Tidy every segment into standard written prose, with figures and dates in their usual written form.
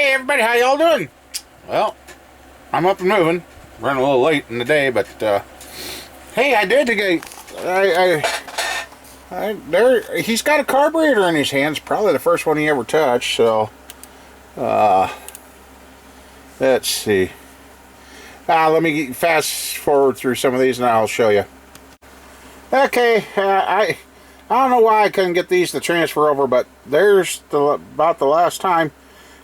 Hey everybody, how y'all doing? Well, I'm up and moving. Running a little late in the day, but hey, I did get there. He's got a carburetor in his hands. Probably the first one he ever touched. So, let's see. Let me fast forward through some of these, and I'll show you. Okay, I don't know why I couldn't get these to transfer over, but there's about the last time.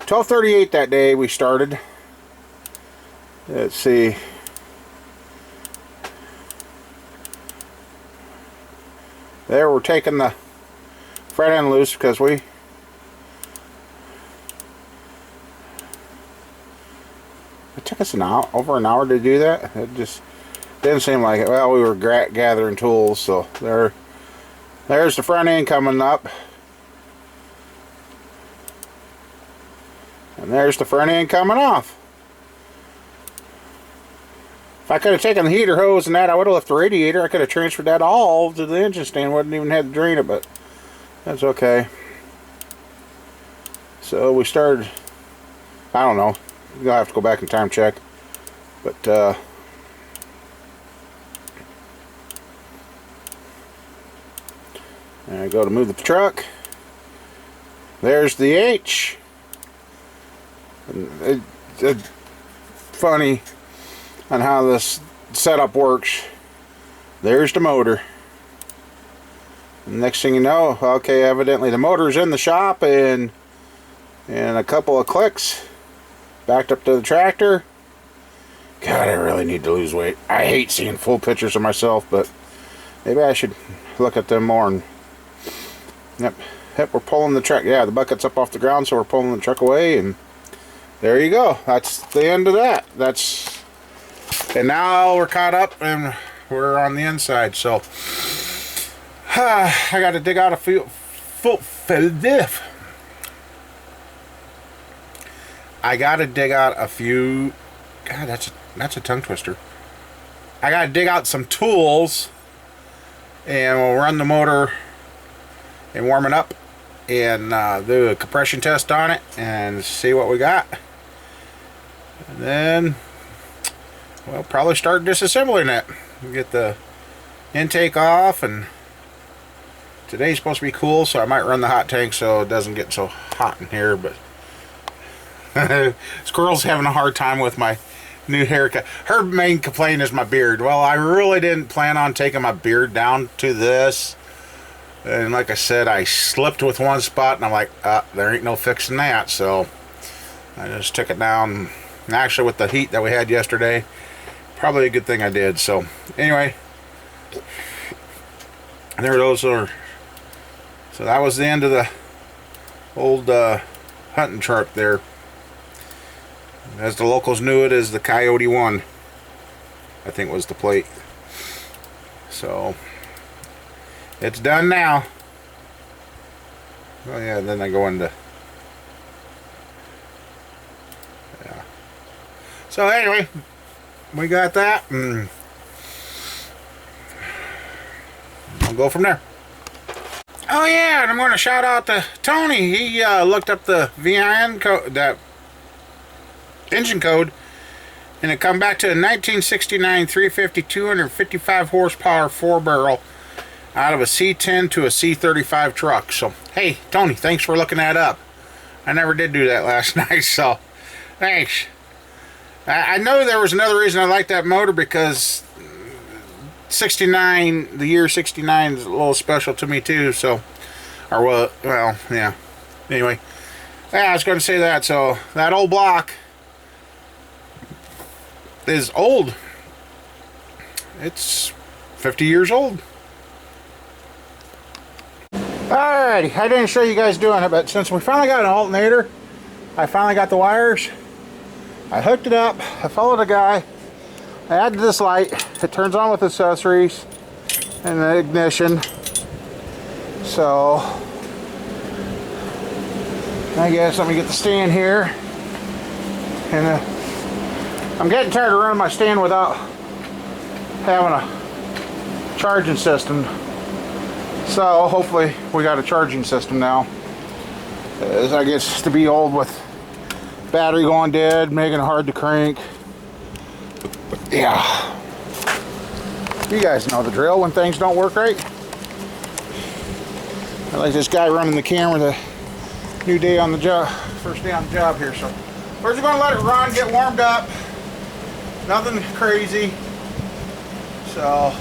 12:38 that day we started. Let's see. There, we're taking the front end loose because it took us over an hour to do that. It just didn't seem like it. Well, we were gathering tools, so there's the front end coming up. And there's the front end coming off. If I could have taken the heater hose and that, I would have left the radiator. I could have transferred that all to the engine stand. Wouldn't even have to drain it, but that's okay. So we started, I don't know. You'll have to go back and time check. But, I go to move the truck. There's the H. It's funny on how this setup works. There's the motor. And next thing you know, okay, evidently the motor's in the shop, and a couple of clicks, backed up to the tractor. God, I really need to lose weight. I hate seeing full pictures of myself, but maybe I should look at them more. And yep, we're pulling the truck. Yeah, the bucket's up off the ground, so we're pulling the truck away, and there you go. That's the end of that. And now we're caught up and we're on the inside. So I got to dig out a few. I got to dig out a few. God, that's a tongue twister. I got to dig out some tools, and we'll run the motor and warm it up, and do a compression test on it and see what we got. And then we'll probably start disassembling it. Get the intake off, and today's supposed to be cool, so I might run the hot tank so it doesn't get so hot in here. But Squirrel's having a hard time with my new haircut. Her main complaint is my beard. Well, I really didn't plan on taking my beard down to this. And like I said, I slipped with one spot, and I'm like, there ain't no fixing that. So I just took it down. And actually, with the heat that we had yesterday, probably a good thing I did. So anyway, there those are. So that was the end of the old hunting truck there. As the locals knew it as the Coyote 1, I think was the plate. So it's done now. Oh yeah, then I go into, yeah. So anyway, we got that, and I'll go from there. Oh yeah, and I'm going to shout out to Tony. He looked up the VIN code, that engine code, and it come back to a 1969 350 255 horsepower 4-barrel out of a C10 to a C35 truck. So hey Tony, thanks for looking that up. I never did do that last night, so thanks. I know there was another reason I like that motor, because 69, the year 69 is a little special to me too. So, or well, yeah. Anyway, yeah, I was going to say that. So that old block is old. It's 50 years old. Alrighty, I didn't show you guys doing it, but since we finally got an alternator, I finally got the wires. I hooked it up, I followed a guy, I added this light. It turns on with accessories and the ignition. So I guess let me get the stand here. And I'm getting tired of running my stand without having a charging system. So hopefully we got a charging system now. As I get to be old with Battery going dead, making it hard to crank. Yeah. You guys know the drill when things don't work right. I like this guy running the camera, the new day on the job, first day on the job here. So we're just gonna let it run, get warmed up. Nothing crazy. So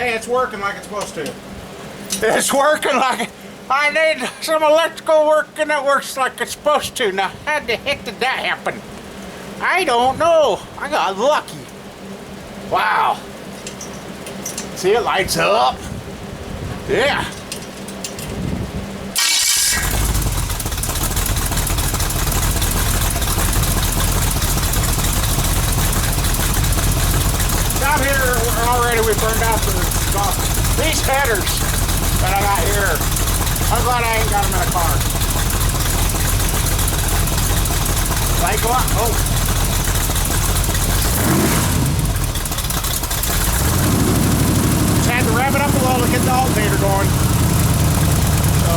Hey, it's working like it's supposed to. It's working like I need some electrical work and it works like it's supposed to. Now, how the heck did that happen? I don't know. I got lucky. Wow. See, it lights up. Yeah. Down here, already we burned out these headers that I got here. I'm glad I ain't got them in a car. Light go up. Oh. Just had to rev it up a little to get the alternator going. So,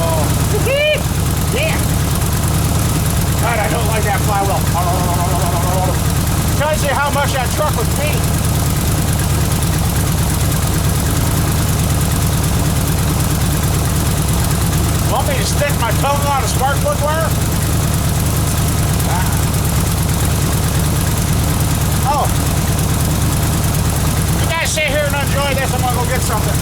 yeah. God, I don't like that flywheel. Tells you how much that truck was paid. me stick my tongue on a spark plug wire? Oh. You guys sit here and enjoy this. I'm gonna go get something.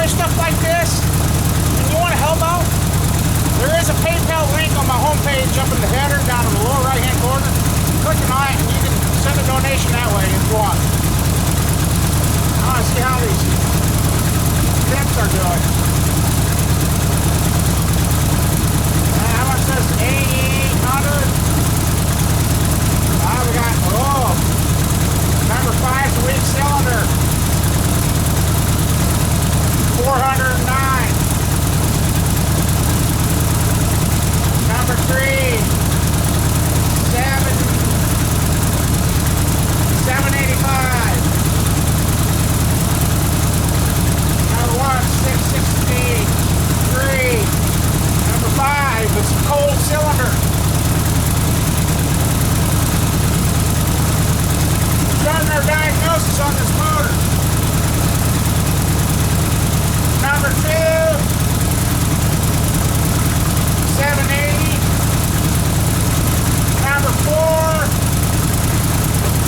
Stuff like this, and you want to help out, there is a PayPal link on my homepage up in the header down in the lower right hand corner. Click on it and you can send a donation that way if you want. I want to see how these tips are doing. How much says 8,800? We got, number 5's a weak cylinder. 409. Number 3, 785. Number 1, 663. Number 5, it's a cold cylinder. Starting our diagnosis on this motor. Number 2, 780. Number 4,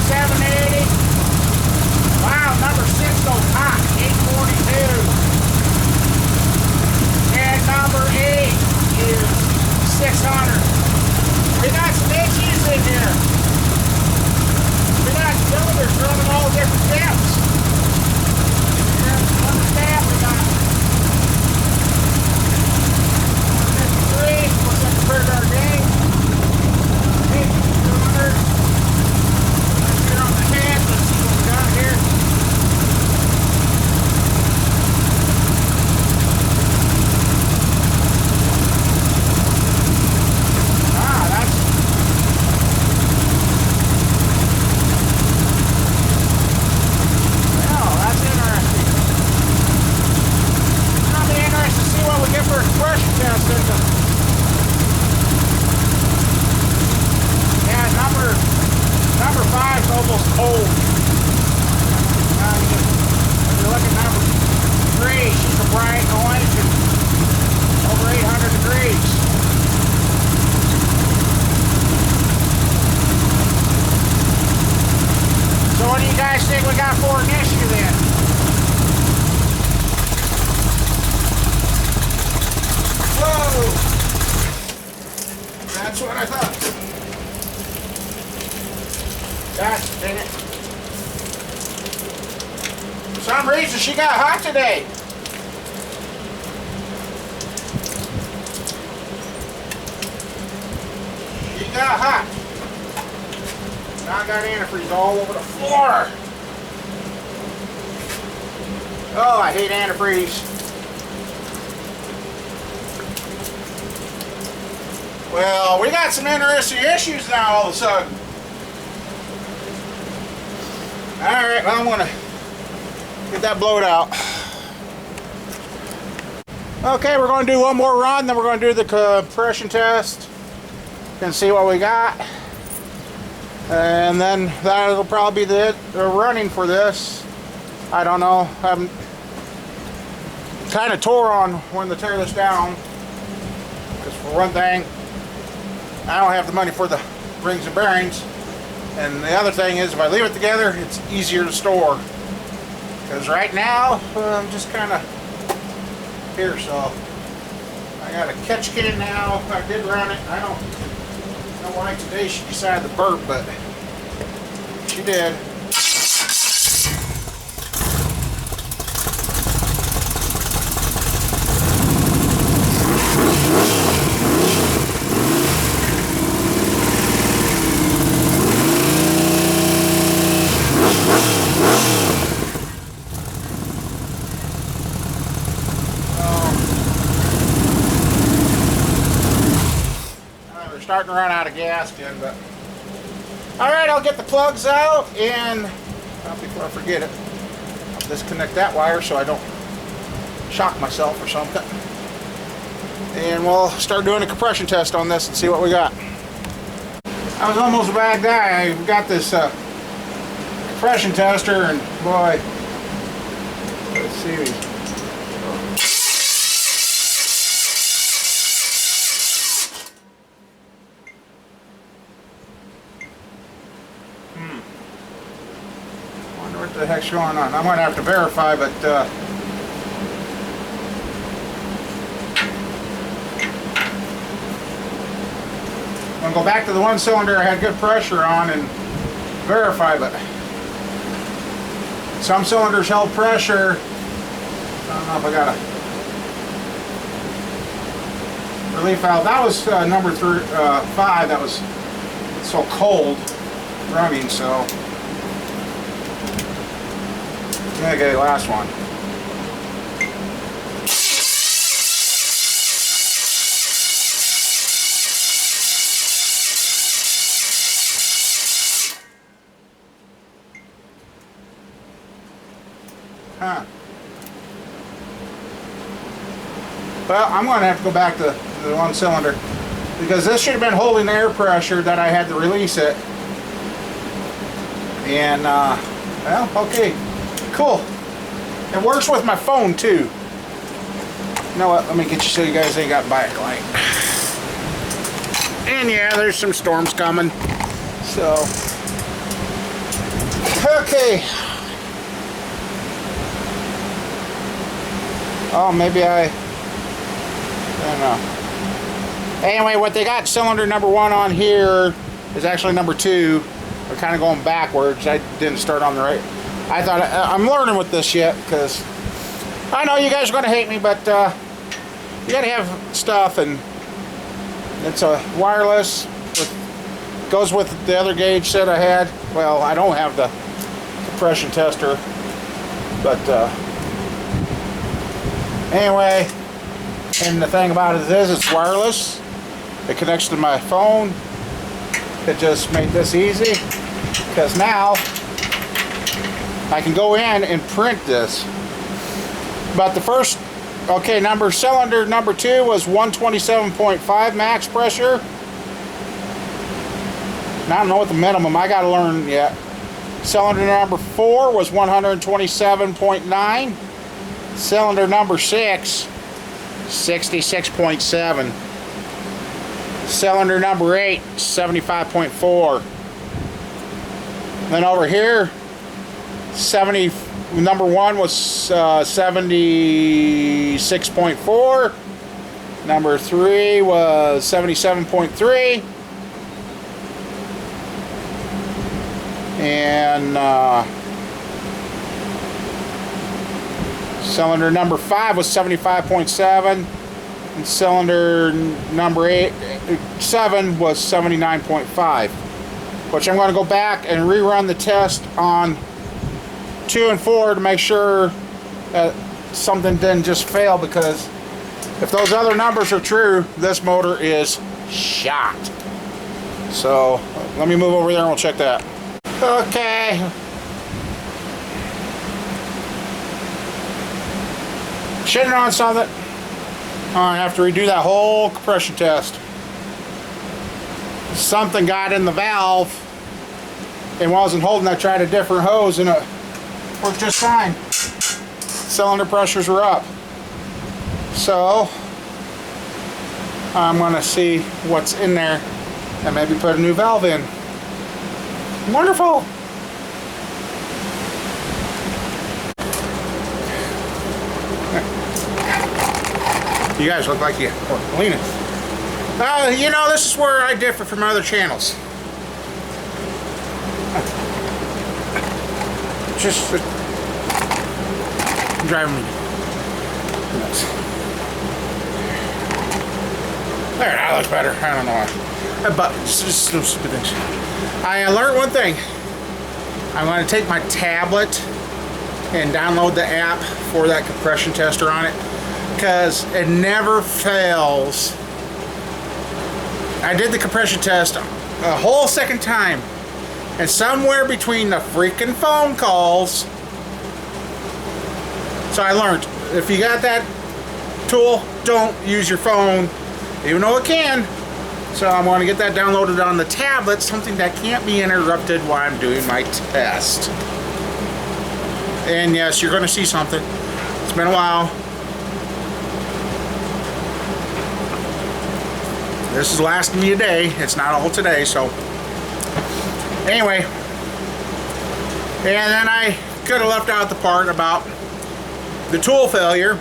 780. Wow, number 6 goes hot, 842. And number 8 is 600. We got some issues in here. We got cylinders running all different depths. On the tab we got 53, looks like a pretty darn game. 200. Right here on the head, let's see what we got here. That's interesting. I'll be interested to see what we get for a compression test system. Yeah, number 5's almost cold. If you look at number 3, she's a bright orange and over 800 degrees. So what do you guys think we got for an issue then? Whoa! That's what I thought. Gosh, dang it. For some reason she got hot today. She got hot. Now I got antifreeze all over the floor. Oh, I hate antifreeze. Well, we got some interesting issues now all of a sudden. Alright, well, I'm going to get that blowed out. Okay, we're going to do one more run, then we're going to do the compression test and see what we got. And then that'll probably be the running for this. I don't know. I'm kind of tore on when to tear this down. Because for one thing, I don't have the money for the rings and bearings. And the other thing is, if I leave it together, it's easier to store. Because right now, I'm just kind of here, so I got a catch can now. I did run it. I don't know why today she decided to burp, but she did. starting to run out of gas again, but all right, I'll get the plugs out, and before I forget it, I'll disconnect that wire so I don't shock myself or something. And we'll start doing a compression test on this and see what we got. I was almost a bad guy. I got this compression tester, and boy, let's see. Wonder what the heck's going on. I'm gonna have to verify, but I'm gonna go back to the one cylinder I had good pressure on and verify, but some cylinders held pressure. I don't know if I got a relief valve. That was number 5. That was so cold running, so okay, last one. Huh. Well, I'm going to have to go back to the one cylinder because this should have been holding the air pressure that I had to release it. And, well, okay. Cool. It works with my phone too. You know what? Let me get you so you guys ain't got backlight. And yeah, there's some storms coming. So, okay. Oh, maybe I don't know. Anyway, what they got cylinder number 1 on here is actually number 2. We're kind of going backwards. I didn't start on the right. I thought I'm learning with this yet, because I know you guys are going to hate me, but you got to have stuff, and it's a wireless. Goes with the other gauge set I had. Well, I don't have the compression tester, but anyway, and the thing about it is it's wireless. It connects to my phone. It just made this easy, because now I can go in and print this. But the first, okay, cylinder number 2 was 127.5 max pressure. And I don't know what the minimum, I gotta learn yet. Cylinder number 4 was 127.9. Cylinder number 6, 66.7. Cylinder number 8, 75.4. Then over here, number 1 was 76.4. Number 3 was 77.3. And cylinder number 5 was 75.7. And cylinder number 7 was 79.5. Which I'm going to go back and rerun the test on 2 and 4 to make sure that something didn't just fail, because if those other numbers are true, this motor is shot. So let me move over there and we'll check that. Okay. Shitting on something. I have to redo that whole compression test. Something got in the valve and wasn't holding. I tried a different hose and it worked just fine. Cylinder pressures were up. So I'm going to see what's in there and maybe put a new valve in. Wonderful. You guys look like you are cleaning. You know, this is where I differ from other channels. Just driving me nuts. There, that looks better. I don't know why. But it's just some stupid things. I learned one thing. I'm going to take my tablet and download the app for that compression tester on it, because it never fails I did the compression test a whole second time, and somewhere between the freaking phone calls, so I learned, if you got that tool, don't use your phone, even though it can. So I'm going to get that downloaded on the tablet, something that can't be interrupted while I'm doing my test. And yes, you're going to see something. It's been a while. This is lasting me a day. It's not all today, so anyway. And then I could have left out the part about the tool failure,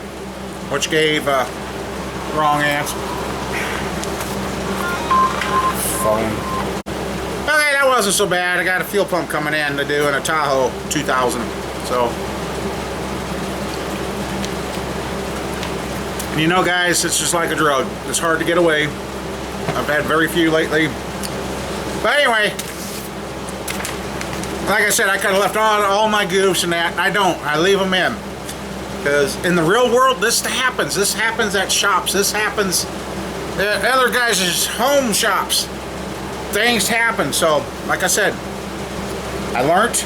which gave wrong answer. Phone. Okay, that wasn't so bad. I got a fuel pump coming in to do in a Tahoe 2000. So, and you know, guys, it's just like a drug. It's hard to get away. I've had very few lately. But anyway, like I said, I could have left all my goofs and that, and I don't. I leave them in. Because in the real world, this happens. This happens at shops. This happens at other guys' home shops. Things happen. So, like I said, I learned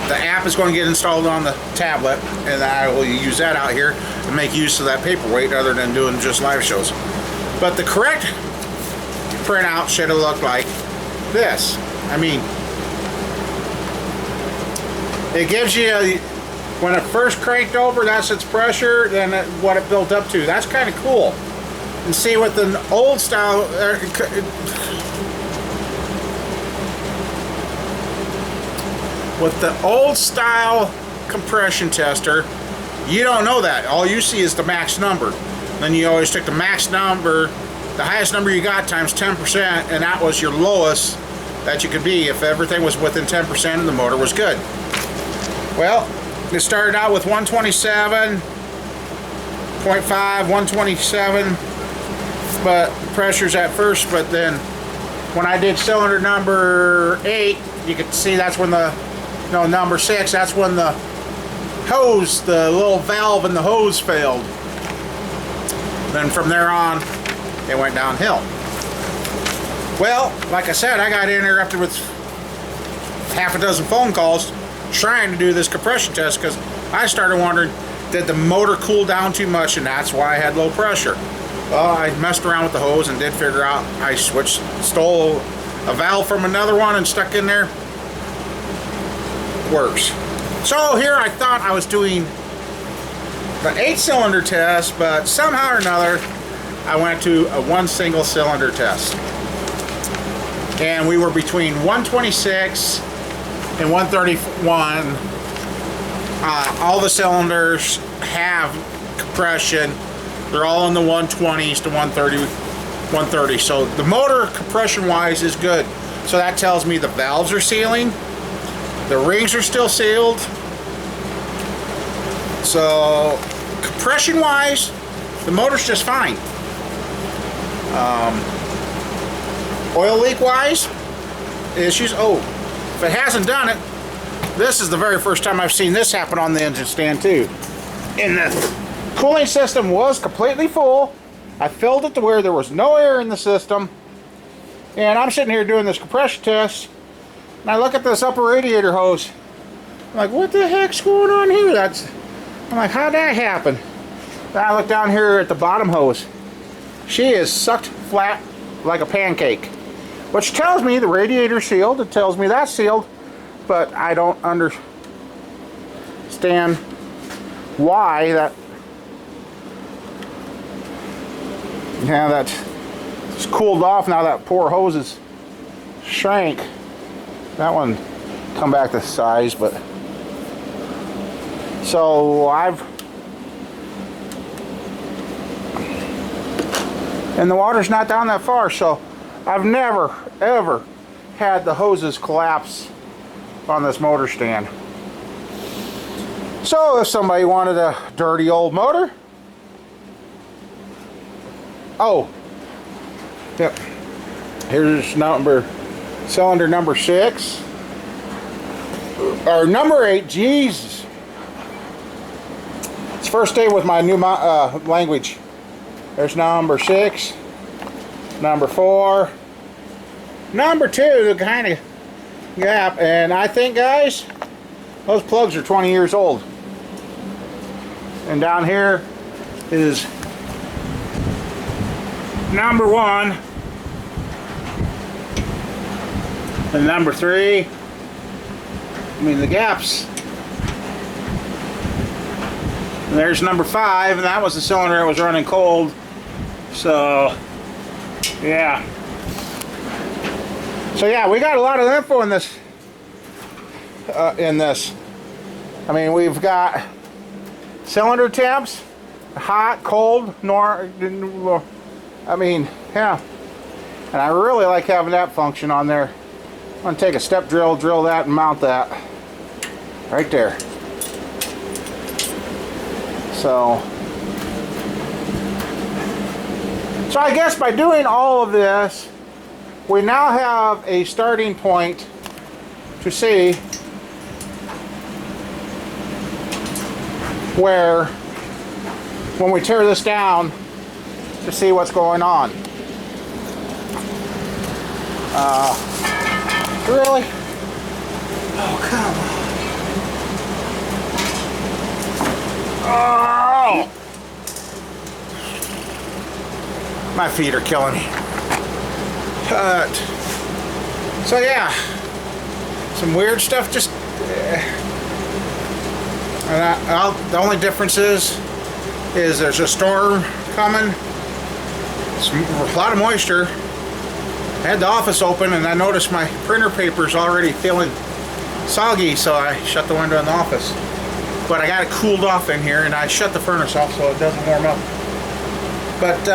the app is going to get installed on the tablet, and I will use that out here and make use of that paperweight other than doing just live shows. But the correct printout should have looked like this. I mean, it gives you when it first cranked over, that's its pressure, then what it built up to. That's kind of cool. And see, with the old style, with the old style compression tester, you don't know that. All you see is the max number. Then you always took the max number, the highest number you got times 10%, and that was your lowest that you could be if everything was within 10% and the motor was good. Well, it started out with 127.5, 127, but pressures at first, but then when I did cylinder number 8, you could see that's when number 6, that's when the hose, the little valve in the hose failed. Then from there on, it went downhill. Well, like I said, I got interrupted with half a dozen phone calls trying to do this compression test because I started wondering, did the motor cool down too much, and that's why I had low pressure. Well, I messed around with the hose and did figure out I stole a valve from another one and stuck in there. Works. So here I thought I was doing the 8-cylinder test, but somehow or another I went to a one single cylinder test. And we were between 126 and 131. All the cylinders have compression. They're all in the 120s to 130. So the motor compression wise is good. So that tells me the valves are sealing. The rings are still sealed. So compression wise, the motor's just fine. Oil leak wise, issues. Oh, if it hasn't done it, this is the very first time I've seen this happen on the engine stand too. And the cooling system was completely full. I filled it to where there was no air in the system. And I'm sitting here doing this compression test, and I look at this upper radiator hose. I'm like, what the heck's going on here? I'm like, how'd that happen? Then I look down here at the bottom hose. She is sucked flat like a pancake, which tells me the radiator's sealed. It tells me that's sealed, but I don't understand why that. Yeah, that's cooled off now. That poor hose is shrank. That one come back to size, but so and the water's not down that far, so I've never ever had the hoses collapse on this motor stand. So if somebody wanted a dirty old motor, oh, yep, here's cylinder number 6, or number 8, Jesus. It's first day with my new language. There's number 6, Number 4. Number 2, the kind of gap. And I think, guys, those plugs are 20 years old. And down here is number 1 and number 3. I mean, the gaps. And there's number 5, and that was the cylinder that was running cold. So yeah, we got a lot of info in this. I mean, we've got cylinder temps, hot, cold, I mean, yeah. And I really like having that function on there. I'm gonna take a step drill, drill that, and mount that right there. So I guess by doing all of this, we now have a starting point to see where, when we tear this down, to see what's going on. Really? Oh, come on. Oh! My feet are killing me. So yeah, some weird stuff. Just the only difference is there's a storm coming. A lot of moisture. I had the office open and I noticed my printer paper's already feeling soggy, so I shut the window in the office. But I got it cooled off in here, and I shut the furnace off so it doesn't warm up. But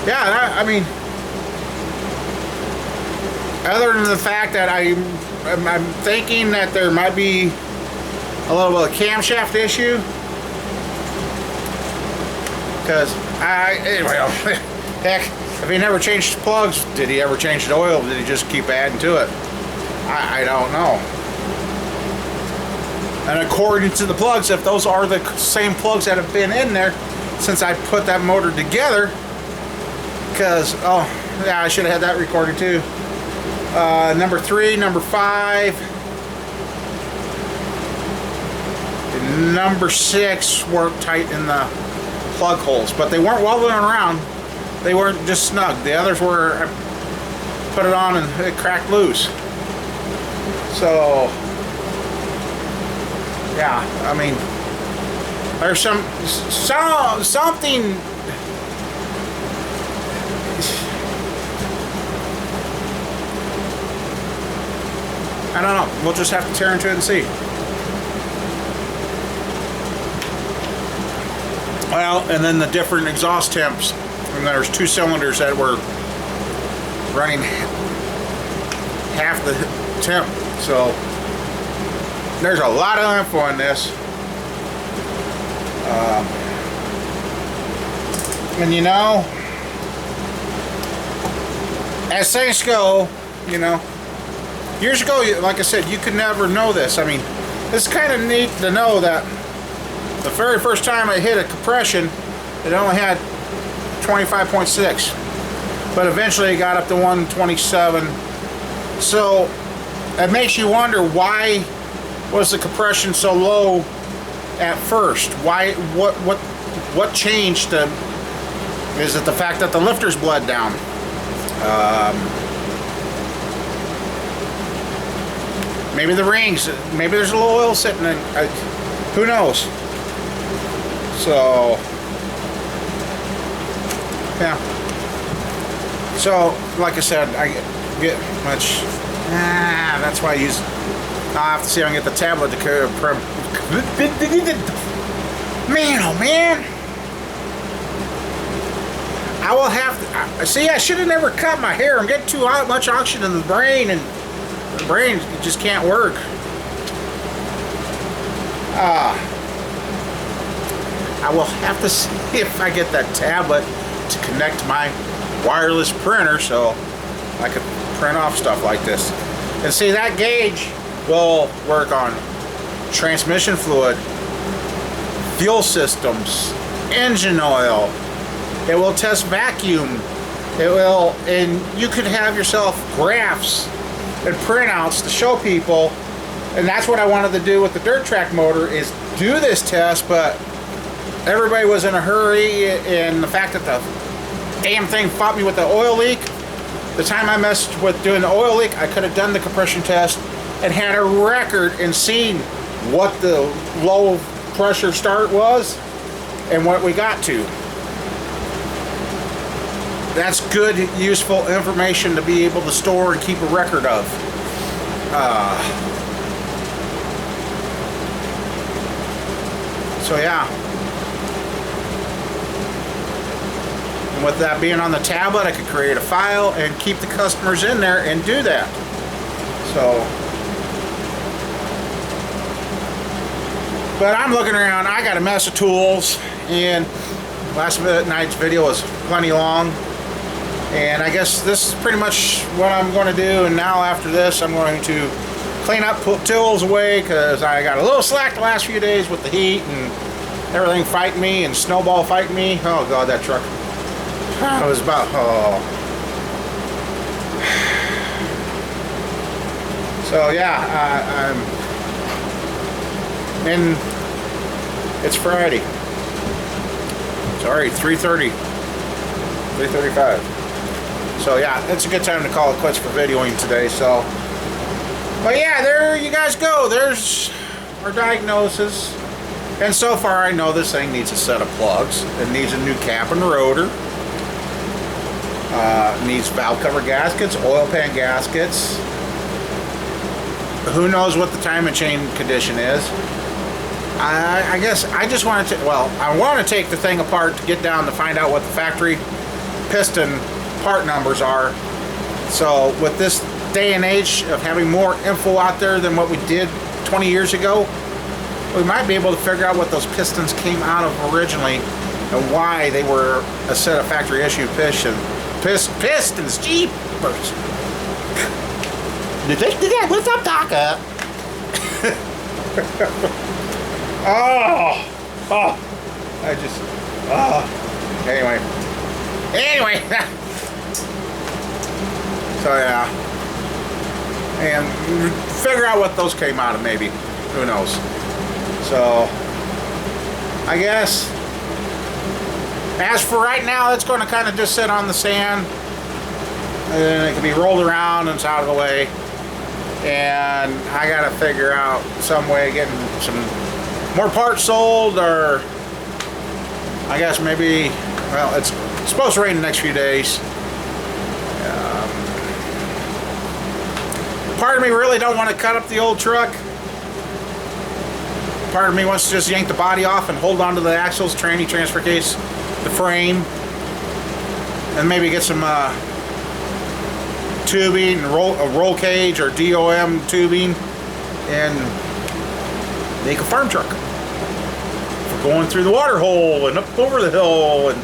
yeah, I mean, other than the fact that I'm thinking that there might be a little bit of camshaft issue, because anyway, heck, if he never changed the plugs, did he ever change the oil? Did he just keep adding to it? I don't know. And according to the plugs, if those are the same plugs that have been in there since I put that motor together, because, oh, yeah, I should have had that recorded too. Number 3, number 5, and number 6 weren't tight in the plug holes, but they weren't welded around. They weren't just snug. The others were, I put it on and it cracked loose. So, yeah, I mean, there's something. I don't know. We'll just have to tear into it and see. Well, and then the different exhaust temps. And there's 2 cylinders that were running half the temp. So there's a lot of info in this. And you know, as things go, you know, years ago, like I said, you could never know this. I mean, it's kind of neat to know that the very first time I hit a compression, it only had 25.6, but eventually it got up to 127. So it makes you wonder, why was the compression so low at first? Why? What changed? Is it the fact that the lifters bled down? Maybe the rings. Maybe there's a little oil sitting in. Who knows? So yeah. So like I said, I get much. That's why I use. I'll have to see if I can get the tablet to man, oh man. I will have to see. I should have never cut my hair. I'm getting too much oxygen in the brain, and the brain just can't work. I will have to see if I get that tablet to connect my wireless printer so I could print off stuff like this. And see, that gauge will work on transmission fluid, fuel systems, engine oil, It will test vacuum. It will, and you could have yourself graphs and printouts to show people. And that's what I wanted to do with the dirt track motor, is do this test, but everybody was in a hurry, and the fact that the damn thing fought me with the oil leak. The time I messed with doing the oil leak, I could have done the compression test and had a record and seen what the low pressure start was and what we got to. That's good, useful information to be able to store and keep a record of. So yeah. And with that being on the tablet, I could create a file and keep the customers in there and do that. So, but I'm looking around, I got a mess of tools, and last night's video was plenty long. And I guess this is pretty much what I'm going to do. And now after this, I'm going to clean up, put tools away, because I got a little slack the last few days with the heat and everything fighting me, and snowball fighting me. Oh God, that truck. I was about, So yeah, and it's Friday. Sorry, 3:30, 3:35. So yeah, it's a good time to call it quits for videoing today. So, but yeah, there you guys go. There's our diagnosis. And so far, I know this thing needs a set of plugs. It needs a new cap and rotor. Needs valve cover gaskets, oil pan gaskets. Who knows what the timing chain condition is. I guess I just want to, I want to take the thing apart to get down to find out what the factory piston part numbers are. So with this day and age of having more info out there than what we did 20 years ago, we might be able to figure out what those pistons came out of originally and why they were a set of factory issue pistons. Jeepers. What's up, Taka? Anyway. So yeah. And figure out what those came out of, maybe. Who knows? So, I guess, as for right now, it's going to kind of just sit on the sand. And it can be rolled around and it's out of the way. And I got to figure out some way of getting some more parts sold, or I guess maybe, well, it's supposed to rain the next few days. Part of me really don't want to cut up the old truck. Part of me wants to just yank the body off and hold on to the axles, tranny transfer case, the frame, and maybe get some tubing, a roll cage or DOM tubing, and make a farm truck for going through the water hole and up over the hill, and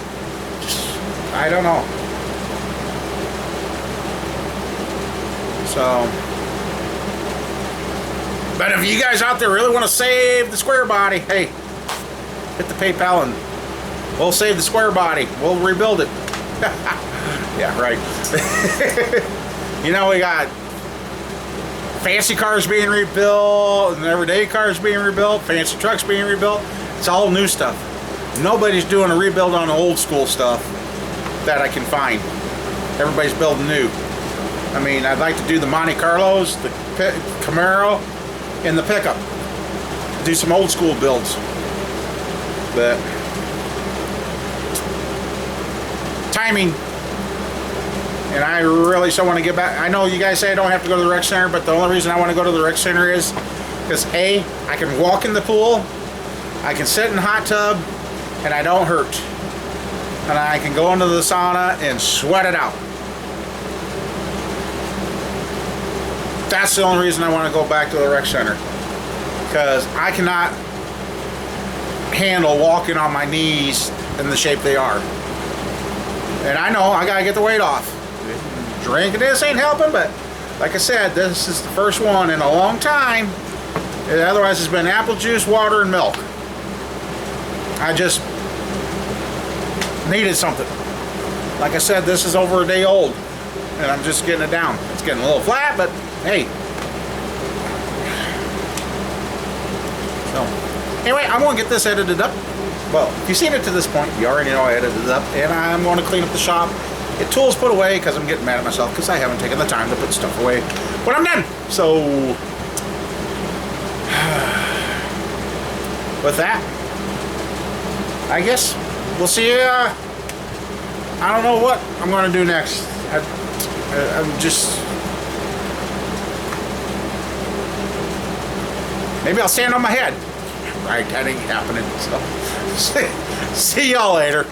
just, I don't know. So, but if you guys out there really want to save the square body, hey, hit the PayPal and we'll save the square body. We'll rebuild it. Yeah, right. You know, we got fancy cars being rebuilt and everyday cars being rebuilt, fancy trucks being rebuilt. It's all new stuff. Nobody's doing a rebuild on old school stuff that I can find. Everybody's building new. I mean, I'd like to do the Monte Carlos, the Camaro, and the pickup. Do some old school builds. But timing. And I really so want to get back. I know you guys say I don't have to go to the rec center, but the only reason I want to go to the rec center is because A, I can walk in the pool, I can sit in the hot tub, and I don't hurt. And I can go into the sauna and sweat it out. That's the only reason I want to go back to the rec center. Because I cannot handle walking on my knees in the shape they are. And I know I gotta get the weight off. Drinking this ain't helping, but like I said, this is the first one in a long time. Otherwise it's been apple juice, water, and milk. needed something. Like I said, this is over a day old, and I'm just getting it down. It's getting a little flat, but hey. So, anyway, I'm going to get this edited up. Well, if you've seen it to this point, you already know I edited it up, and I'm going to clean up the shop. Get tools put away, because I'm getting mad at myself, because I haven't taken the time to put stuff away when I'm done. So, with that, I guess we'll see you. I don't know what I'm going to do next. I'm just... Maybe I'll stand on my head. Right, that ain't happening. So, see y'all later.